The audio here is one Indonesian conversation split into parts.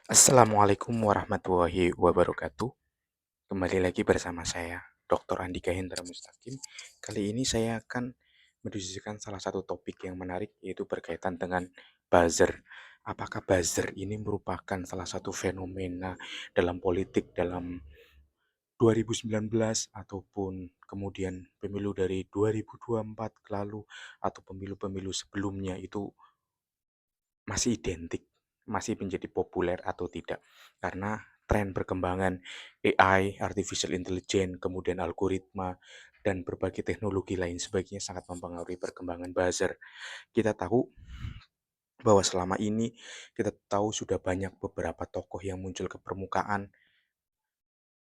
Assalamualaikum warahmatullahi wabarakatuh. Kembali lagi bersama saya, Dr. Andika Hendra Mustaqim. Kali ini saya akan mendiskusikan salah satu topik yang menarik, yaitu berkaitan dengan buzzer. Apakah buzzer ini merupakan salah satu fenomena dalam politik dalam 2019 ataupun kemudian pemilu dari 2024 lalu atau pemilu-pemilu sebelumnya itu masih identik, masih menjadi populer atau tidak. Karena tren perkembangan AI, artificial intelligence, kemudian algoritma, dan berbagai teknologi lain sebagainya sangat mempengaruhi perkembangan buzzer. Kita tahu bahwa selama ini kita tahu sudah banyak beberapa tokoh yang muncul ke permukaan.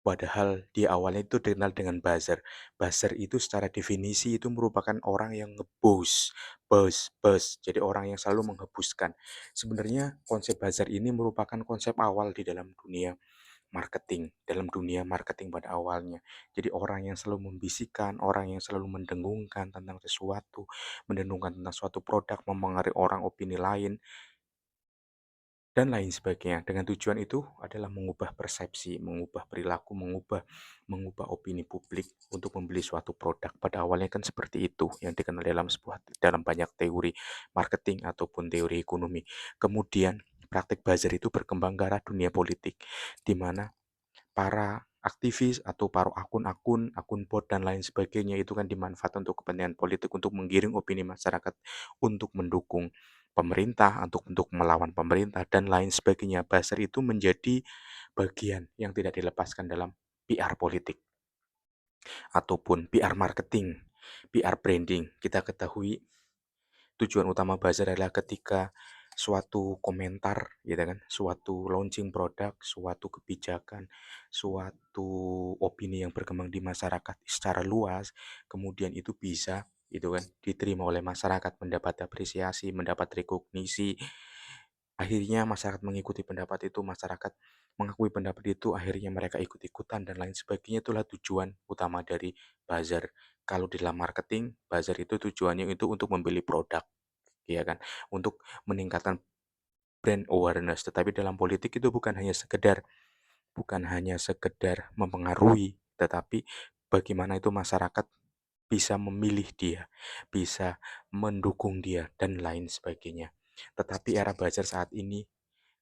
Padahal di awalnya itu dikenal dengan buzzer. Buzzer itu secara definisi itu merupakan orang yang nge-buzz, buzz. Jadi orang yang selalu menghembuskan. Sebenarnya konsep buzzer ini merupakan konsep awal di dalam dunia marketing pada awalnya. Jadi orang yang selalu membisikkan, orang yang selalu mendengungkan tentang sesuatu, mendengungkan tentang suatu produk, mempengaruhi orang opini lain, dan lain sebagainya. Dengan tujuan itu adalah mengubah persepsi, mengubah perilaku, mengubah opini publik untuk membeli suatu produk. Pada awalnya kan seperti itu yang dikenal dalam banyak teori marketing ataupun teori ekonomi. Kemudian praktik buzzer itu berkembang ke arah dunia politik, di mana para aktivis atau para akun bot dan lain sebagainya itu kan dimanfaatkan untuk kepentingan politik, untuk menggiring opini masyarakat untuk mendukung pemerintah, untuk melawan pemerintah dan lain sebagainya. Buzzer itu menjadi bagian yang tidak dilepaskan dalam PR politik ataupun PR marketing, PR branding. Kita ketahui tujuan utama buzzer adalah ketika suatu komentar gitu kan, suatu launching produk, suatu kebijakan, suatu opini yang berkembang di masyarakat secara luas, kemudian itu bisa itu kan diterima oleh masyarakat, mendapat apresiasi, mendapat rekognisi. Akhirnya masyarakat mengikuti pendapat itu, masyarakat mengakui pendapat itu, akhirnya mereka ikut-ikutan dan lain sebagainya. Itulah tujuan utama dari buzzer. Kalau di dalam marketing, buzzer itu tujuannya itu untuk membeli produk, ya kan? Untuk meningkatkan brand awareness. Tetapi dalam politik itu bukan hanya sekedar mempengaruhi, tetapi bagaimana itu masyarakat bisa memilih dia, bisa mendukung dia dan lain sebagainya. Tetapi era buzzer saat ini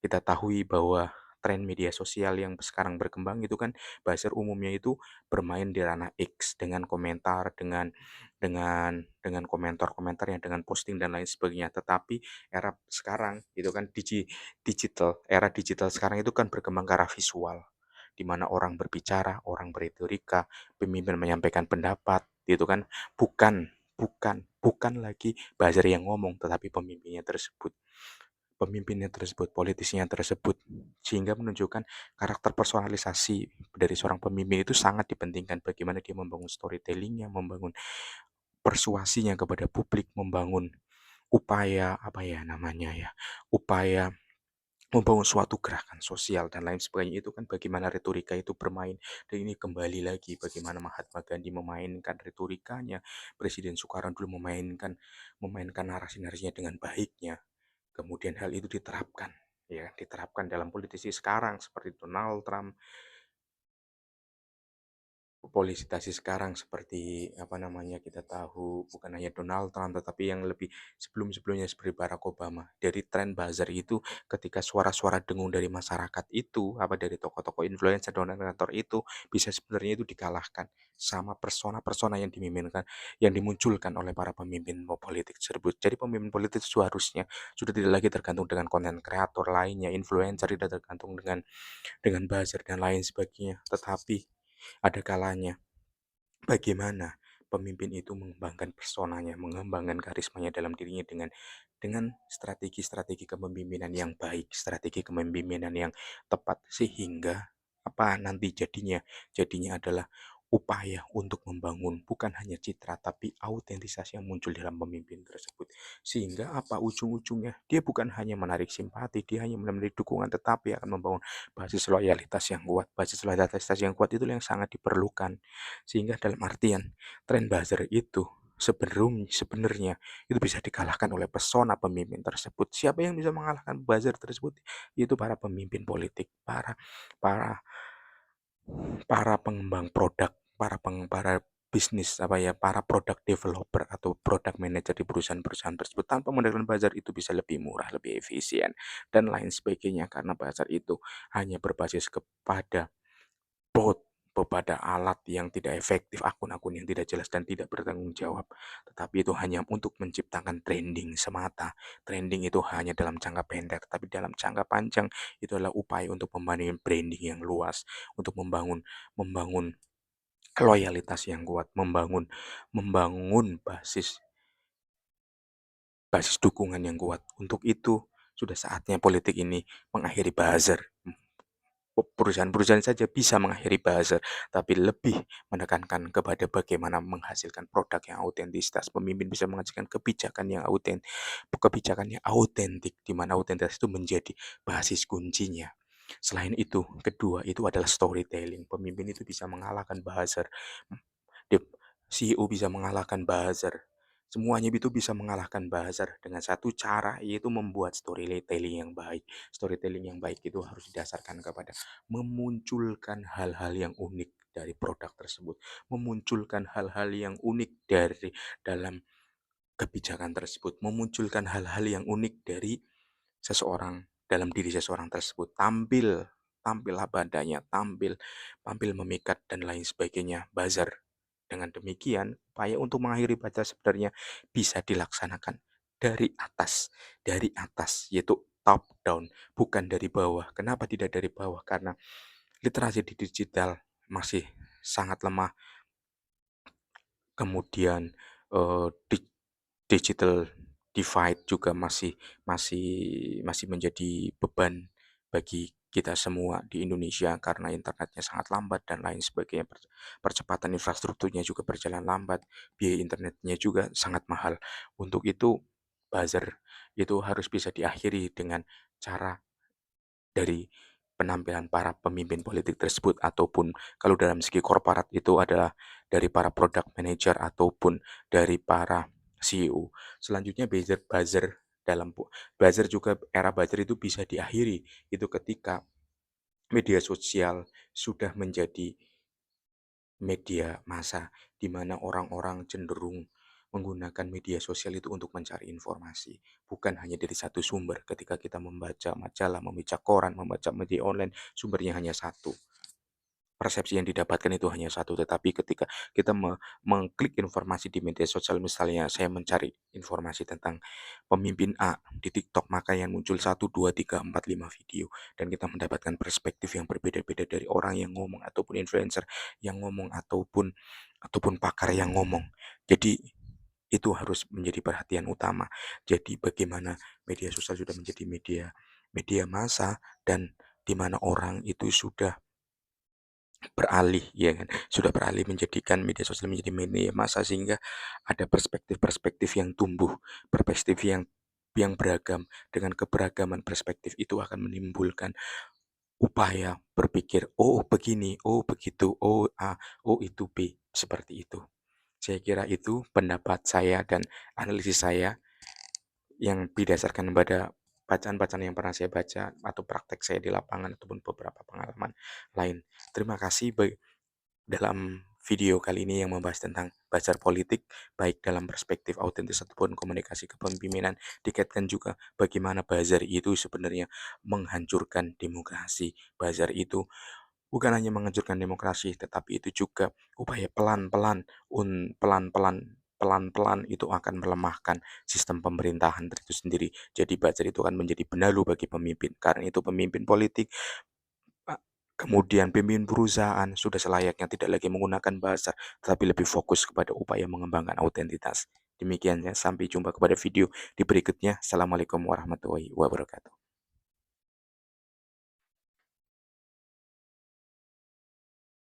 kita tahu bahwa tren media sosial yang sekarang berkembang itu kan buzzer umumnya itu bermain di ranah X dengan komentar, dengan komentar-komentar yang dengan posting dan lain sebagainya. Tetapi era sekarang itu kan era digital sekarang itu kan berkembang ke arah visual, di mana orang berbicara, orang beretorika, pemimpin menyampaikan pendapat, gitu kan. Bukan lagi buzzer yang ngomong, tetapi pemimpinnya tersebut, politisnya tersebut, sehingga menunjukkan karakter personalisasi dari seorang pemimpin itu sangat dipentingkan. Bagaimana dia membangun storytellingnya, membangun persuasinya kepada publik, membangun upaya apa ya namanya ya, upaya membangun suatu gerakan sosial dan lain sebagainya. Itu kan bagaimana retorika itu bermain. Dan ini kembali lagi bagaimana Mahatma Gandhi memainkan retorikanya, Presiden Soekarno dulu memainkan narasi-narasinya dengan baiknya. Kemudian hal itu diterapkan dalam politisi sekarang seperti Donald Trump, politisasi sekarang seperti apa namanya, kita tahu bukan hanya Donald Trump tetapi yang lebih sebelum-sebelumnya seperti Barack Obama. Dari tren buzzer itu, ketika suara-suara dengung dari masyarakat itu, apa dari tokoh-tokoh influencer dan kreator itu bisa sebenarnya itu dikalahkan sama persona-persona yang dimunculkan oleh para pemimpin politik tersebut. Jadi pemimpin politik seharusnya sudah tidak lagi tergantung dengan konten kreator lainnya, influencer, tidak tergantung dengan buzzer dan lain sebagainya, tetapi ada kalanya bagaimana pemimpin itu mengembangkan personanya, mengembangkan karismanya dalam dirinya dengan strategi-strategi kepemimpinan yang baik, strategi kepemimpinan yang tepat, sehingga apa nanti jadinya adalah upaya untuk membangun bukan hanya citra tapi autentisasi yang muncul dalam pemimpin tersebut, sehingga apa ujung-ujungnya dia bukan hanya menarik simpati, dia hanya menarik dukungan, tetapi akan membangun basis loyalitas yang kuat itu yang sangat diperlukan. Sehingga dalam artian tren buzzer itu sebenarnya itu bisa dikalahkan oleh pesona pemimpin tersebut. Siapa yang bisa mengalahkan buzzer tersebut? Itu para pemimpin politik, para para pengembang produk, para bisnis apa ya, para product developer atau product manager di perusahaan-perusahaan tersebut. Tanpa menggunakan buzzer itu bisa lebih murah, lebih efisien dan lain sebagainya, karena buzzer itu hanya berbasis kepada bot, kepada alat yang tidak efektif, akun-akun yang tidak jelas dan tidak bertanggung jawab. Tetapi itu hanya untuk menciptakan trending semata. Trending itu hanya dalam jangka pendek, tapi dalam jangka panjang itu adalah upaya untuk membangun branding yang luas, untuk membangun membangun loyalitas yang kuat, membangun membangun basis basis dukungan yang kuat. Untuk itu sudah saatnya politik ini mengakhiri buzzer. Perusahaan-perusahaan saja bisa mengakhiri buzzer, tapi lebih menekankan kepada bagaimana menghasilkan produk yang autentisitas. Pemimpin bisa menghasilkan kebijakan yang autentik, di mana autentitas itu menjadi basis kuncinya. Selain itu, kedua itu adalah storytelling. Pemimpin itu bisa mengalahkan buzzer. CEO bisa mengalahkan buzzer. Semuanya itu bisa mengalahkan buzzer dengan satu cara, yaitu membuat storytelling yang baik. Storytelling yang baik itu harus didasarkan kepada memunculkan hal-hal yang unik dari produk tersebut, memunculkan hal-hal yang unik dari dalam kebijakan tersebut, memunculkan hal-hal yang unik dari seseorang, dalam diri seseorang tersebut. Tampil apa adanya, tampil memikat dan lain sebagainya, buzzer. Dengan demikian, upaya untuk mengakhiri baca sebenarnya bisa dilaksanakan dari atas, yaitu top down, bukan dari bawah. Kenapa tidak dari bawah? Karena literasi di digital masih sangat lemah, kemudian eh, di- digital divide juga masih masih menjadi beban bagi kita semua di Indonesia, karena internetnya sangat lambat dan lain sebagainya. Percepatan infrastrukturnya juga berjalan lambat, biaya internetnya juga sangat mahal. Untuk itu, buzzer itu harus bisa diakhiri dengan cara dari penampilan para pemimpin politik tersebut, ataupun kalau dalam segi korporat itu adalah dari para product manager ataupun dari para CEO. Selanjutnya buzzer juga, era buzzer itu bisa diakhiri itu ketika media sosial sudah menjadi media massa, di mana orang-orang cenderung menggunakan media sosial itu untuk mencari informasi, bukan hanya dari satu sumber. Ketika kita membaca majalah, membaca koran, membaca media online, sumbernya hanya satu. Persepsi yang didapatkan itu hanya satu, tetapi ketika kita mengklik informasi di media sosial, misalnya saya mencari informasi tentang pemimpin A di TikTok, maka yang muncul 1, 2, 3, 4, 5 video, dan kita mendapatkan perspektif yang berbeda-beda dari orang yang ngomong, ataupun influencer yang ngomong, ataupun pakar yang ngomong. Jadi itu harus menjadi perhatian utama. Jadi bagaimana media sosial sudah menjadi media media massa, dan di mana orang itu sudah beralih, ya kan, sudah beralih menjadikan media sosial menjadi media massa, sehingga ada perspektif-perspektif yang tumbuh, perspektif yang beragam. Dengan keberagaman perspektif itu akan menimbulkan upaya berpikir, oh begini, oh begitu, oh A, oh itu B, seperti itu. Saya kira itu pendapat saya dan analisis saya yang didasarkan pada bacaan-bacaan yang pernah saya baca atau praktek saya di lapangan, ataupun beberapa pengalaman lain. Terima kasih dalam video kali ini yang membahas tentang belajar politik, baik dalam perspektif autentis ataupun komunikasi kepemimpinan, dikaitkan juga bagaimana buzzer itu sebenarnya menghancurkan demokrasi. Buzzer itu bukan hanya menghancurkan demokrasi, tetapi itu juga upaya pelan-pelan itu akan melemahkan sistem pemerintahan itu sendiri. Jadi buzzer itu akan menjadi benalu bagi pemimpin. Karena itu pemimpin politik, kemudian pemimpin perusahaan sudah selayaknya tidak lagi menggunakan bahasa, tetapi lebih fokus kepada upaya mengembangkan autentitas. Demikian ya, sampai jumpa kepada video di berikutnya. Assalamualaikum warahmatullahi wabarakatuh.